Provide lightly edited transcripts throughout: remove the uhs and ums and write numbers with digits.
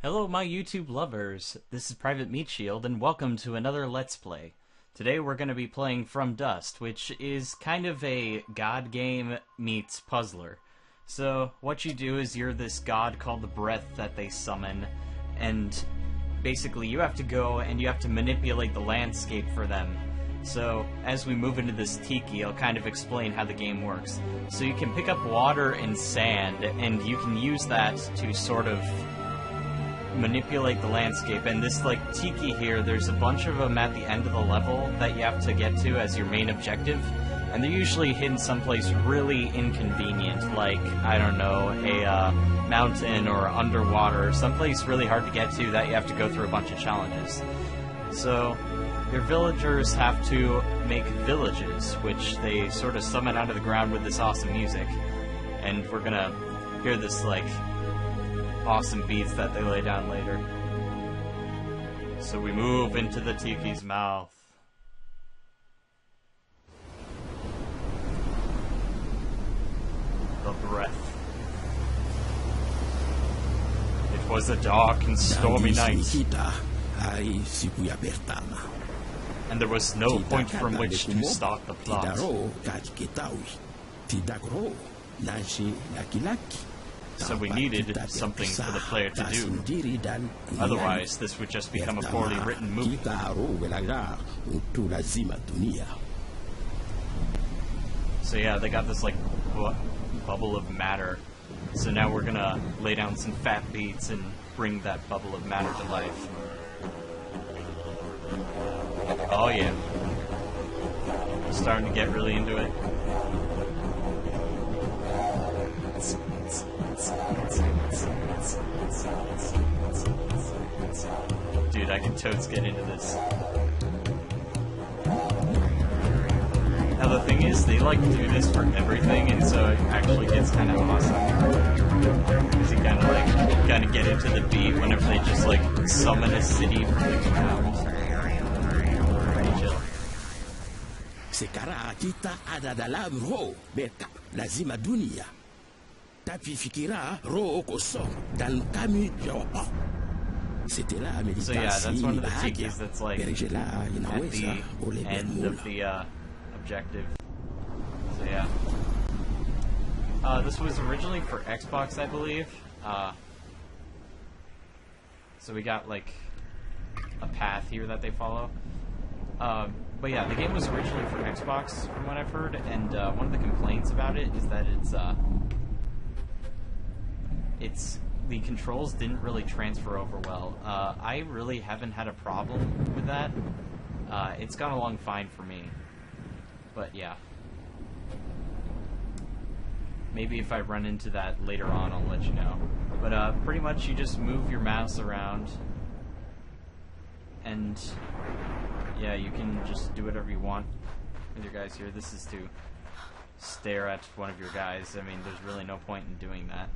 Hello my YouTube lovers, this is PrivateMeatshield and welcome to another Let's Play. Today we're going to be playing From Dust, which is kind of a god game meets puzzler. So what you do is you're this god called the Breath that they summon, and basically you have to go and you have to manipulate the landscape for them. So as we move into this tiki, I'll kind of explain how the game works. So you can pick up water and sand, and you can use that to sort of manipulate the landscape. And this like tiki here, there's a bunch of them at the end of the level that you have to get to as your main objective, and they're usually hidden someplace really inconvenient, like, I don't know, a mountain or underwater, someplace really hard to get to that you have to go through a bunch of challenges. So your villagers have to make villages, which they sort of summon out of the ground with this awesome music, and we're gonna hear this like awesome beats that they lay down later. So we move into the tiki's mouth. The breath. It was a dark and stormy night, and there was no point from which to start the plot. So we needed something for the player to do. Otherwise, this would just become a poorly written movie. So yeah, they got this like bubble of matter. So now we're gonna lay down some fat beats and bring that bubble of matter to life. Oh yeah. Starting to get really into it. Dude, I can totes get into this. Now the thing is, they like do this for everything, and so it actually gets kind of awesome. Because you kind of get into the beat whenever they just like summon a city from the ground. Pretty chill. Sekarang kita ada dalam roh beta lazima dunia. Tapi fikira roh kosong dan kami jawab. So yeah, that's one of the tikis that's like at the end of the objective. So yeah. This was originally for Xbox, I believe. So we got like a path here that they follow. But yeah, the game was originally for Xbox, from what I've heard, and one of the complaints about it is that the controls didn't really transfer over well. I really haven't had a problem with that. It's gone along fine for me. But yeah. Maybe if I run into that later on, I'll let you know. But pretty much you just move your mouse around, and yeah, you can just do whatever you want with your guys here. This is to stare at one of your guys. I mean, there's really no point in doing that.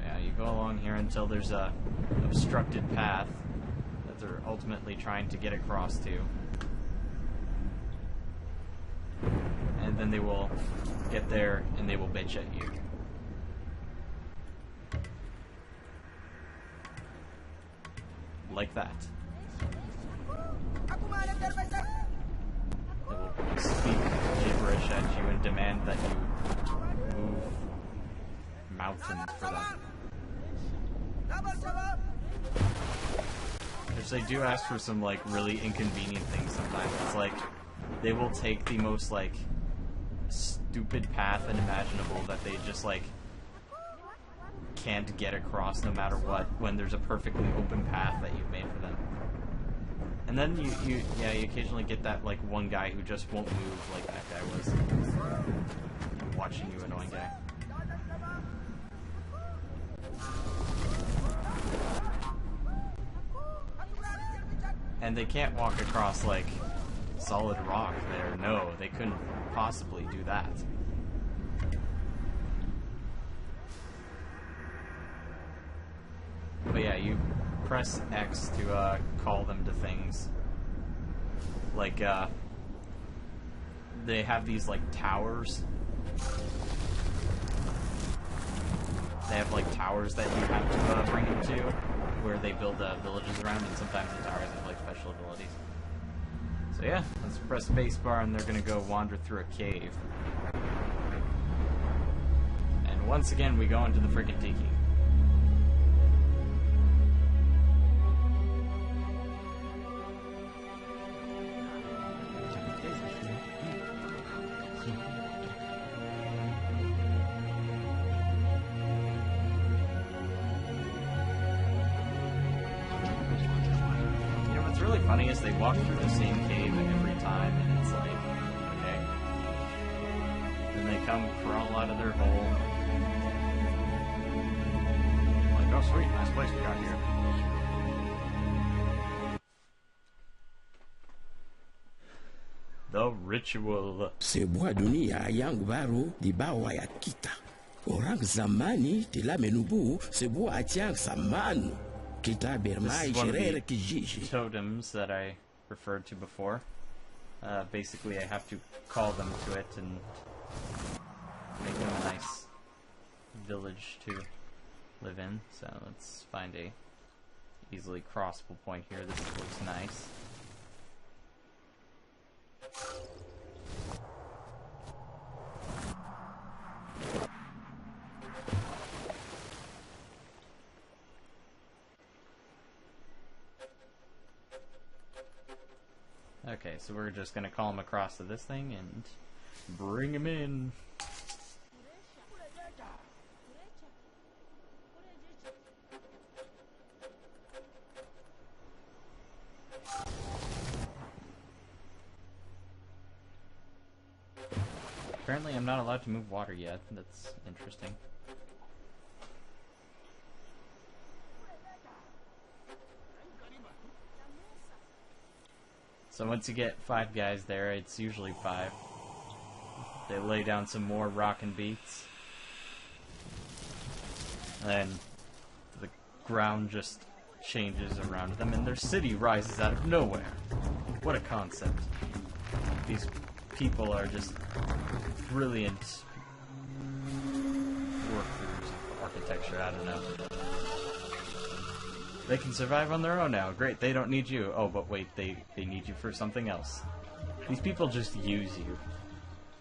Yeah, you go along here until there's a obstructed path that they're ultimately trying to get across to. And then they will get there and they will bitch at you. Like that. They will speak gibberish at you and demand that you move mountains for them. Which they do ask for some like really inconvenient things sometimes. It's like they will take the most like stupid path unimaginable that they just like can't get across no matter what, when there's a perfectly open path that you've made for them. And then you occasionally get that like one guy who just won't move, like that guy was. Watching you, annoying guy. And they can't walk across like solid rock there. No, they couldn't possibly do that. But yeah, you press X to call them to things. Like they have these like towers. They have like towers that you have to bring them to. where they build villages around, and sometimes the towers have like special abilities. So yeah, let's press spacebar and they're gonna go wander through a cave. And once again we go into the frickin' tiki. Really funny is they walk through the same cave every time, and it's like, okay. Then they come crawl out of their hole. Like, oh sweet, nice place we got here. The ritual. Sebuah dunia yang baru di bawah ya kita. Orang zamani telah menubuh sebuah ajang zaman. Kita bermain sherer kijiji. Totems that I referred to before. Basically, I have to call them to it and make them a nice village to live in. So let's find a easily crossable point here. This looks nice. Okay, so we're just gonna call him across to this thing and bring him in. Apparently I'm not allowed to move water yet. That's interesting. So once you get 5 guys there, it's usually 5. They lay down some more rockin' beats. And the ground just changes around them, and their city rises out of nowhere. What a concept. These people are just brilliant workers of architecture, I don't know. They can survive on their own now. Great, they don't need you. Oh, but wait, they need you for something else. These people just use you.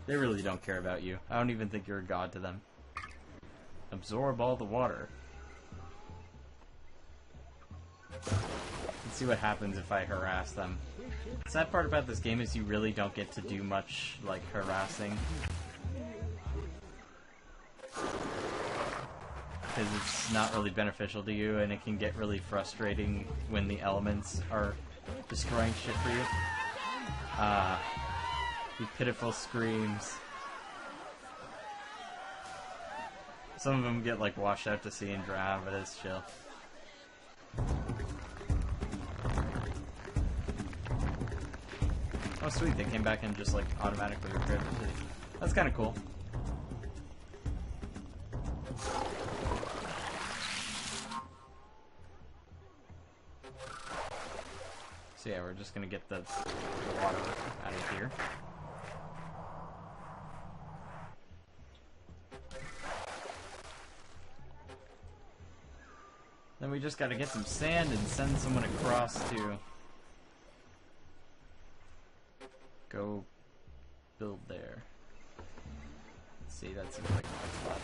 They really don't care about you. I don't even think you're a god to them. Absorb all the water. Let's see what happens if I harass them. The sad part about this game is you really don't get to do much, like, harassing. Because it's not really beneficial to you, and it can get really frustrating when the elements are destroying shit for you. You pitiful screams. Some of them get, like, washed out to sea and drown, but it's chill. Oh sweet, they came back and just, like, automatically repaired the city. That's kinda cool. So yeah, we're just gonna get the water out of here. Then we just gotta get some sand and send someone across to go build there. Let's see, that seems like a good spot.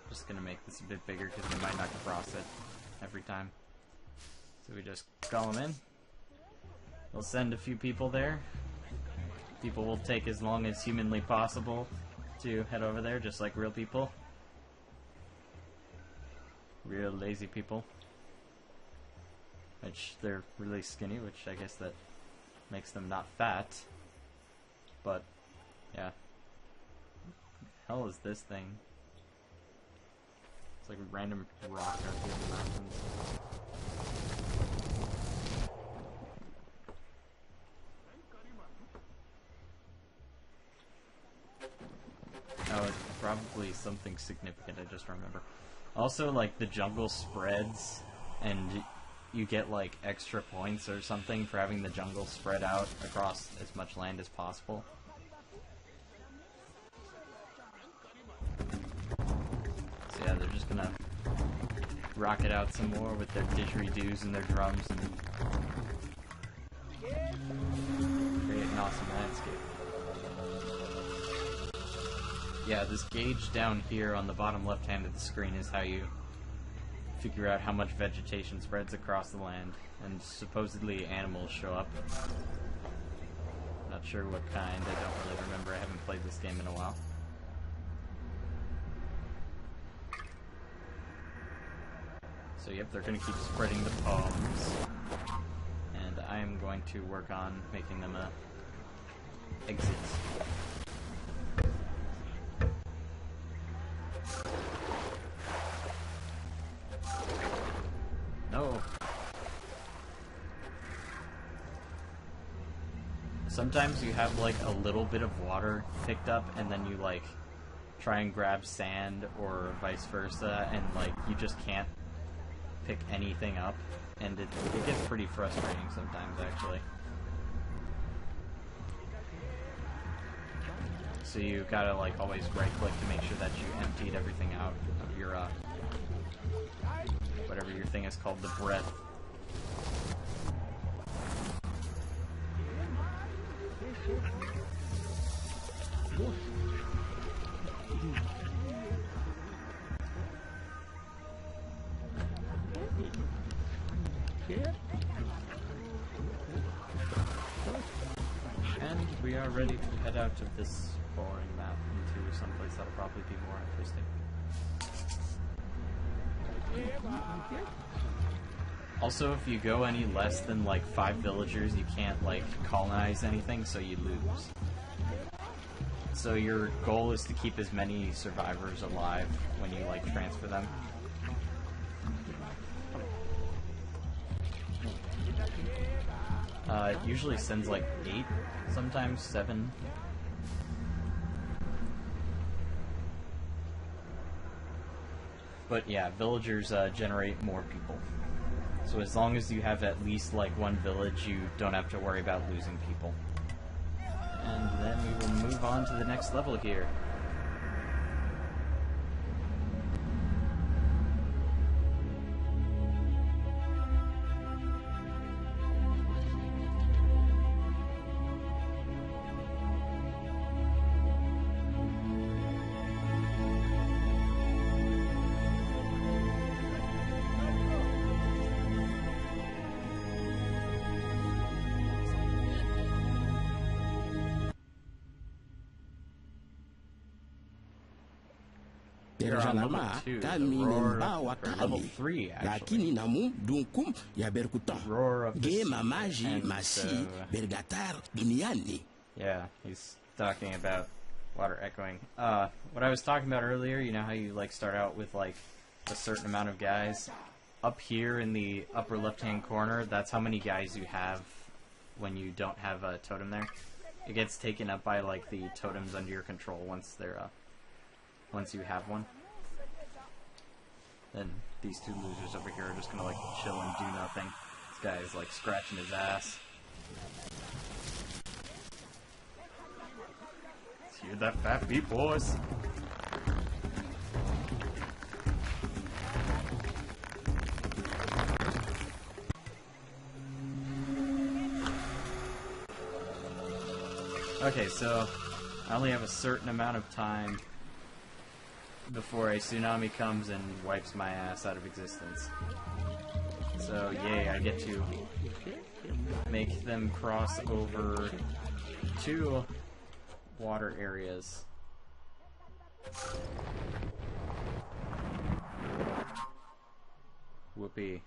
Just gonna make this a bit bigger because we might not cross it every time. So we just call them in. We'll send a few people there. People will take as long as humanly possible to head over there, just like real people. Real lazy people. Which they're really skinny, which I guess that makes them not fat. But, yeah. Hell is this thing? It's like a random rock out here in the mountains. Oh, it's probably something significant, I just remember. Also, like, the jungle spreads, and you get like extra points or something for having the jungle spread out across as much land as possible. So yeah, they're just gonna rock it out some more with their didgeridoos and their drums and create an awesome landscape. Yeah, this gauge down here on the bottom left hand of the screen is how you figure out how much vegetation spreads across the land, and supposedly animals show up. Not sure what kind, I don't really remember, I haven't played this game in a while. So yep, they're going to keep spreading the palms, and I am going to work on making them exit. No. Sometimes you have like a little bit of water picked up, and then you like try and grab sand or vice versa, and like you just can't pick anything up, and it gets pretty frustrating sometimes, actually. So you gotta like always right click to make sure that you emptied everything out of your whatever your thing is called, the breath. And we are ready to head out of this boring map into someplace that'll probably be more interesting. Also, if you go any less than like 5 villagers, you can't like colonize anything, so you lose. So your goal is to keep as many survivors alive when you like transfer them. It usually sends like 8, sometimes 7. But yeah, villagers generate more people. So as long as you have at least like 1 village, you don't have to worry about losing people. And then we will move on to the next level here. Terjalama kami membawa kami, lakini namu dunkum ya berkutang. Gema maji masi bergatar duniani. Yeah, he's talking about water echoing. What I was talking about earlier, you know how you like start out with like a certain amount of guys? Up here in the upper left-hand corner, that's how many guys you have when you don't have a totem there. It gets taken up by like the totems under your control once they're once you have one. Then these 2 losers over here are just gonna like chill and do nothing. This guy is like scratching his ass. Let's hear that fat beat, boys. Okay, so I only have a certain amount of time before a tsunami comes and wipes my ass out of existence. So, yay, I get to make them cross over 2 water areas. Whoopee.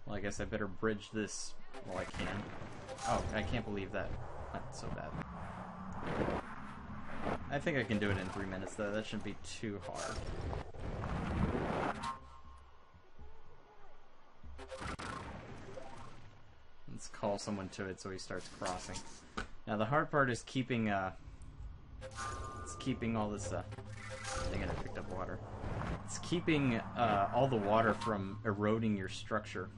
Well, I guess I better bridge this while I can. Oh, I can't believe that. That's so bad. I think I can do it in 3 minutes, though. That shouldn't be too hard. Let's call someone to it so he starts crossing. Now, the hard part is keeping, it's keeping all this, dang it, I picked up water. It's keeping, all the water from eroding your structure.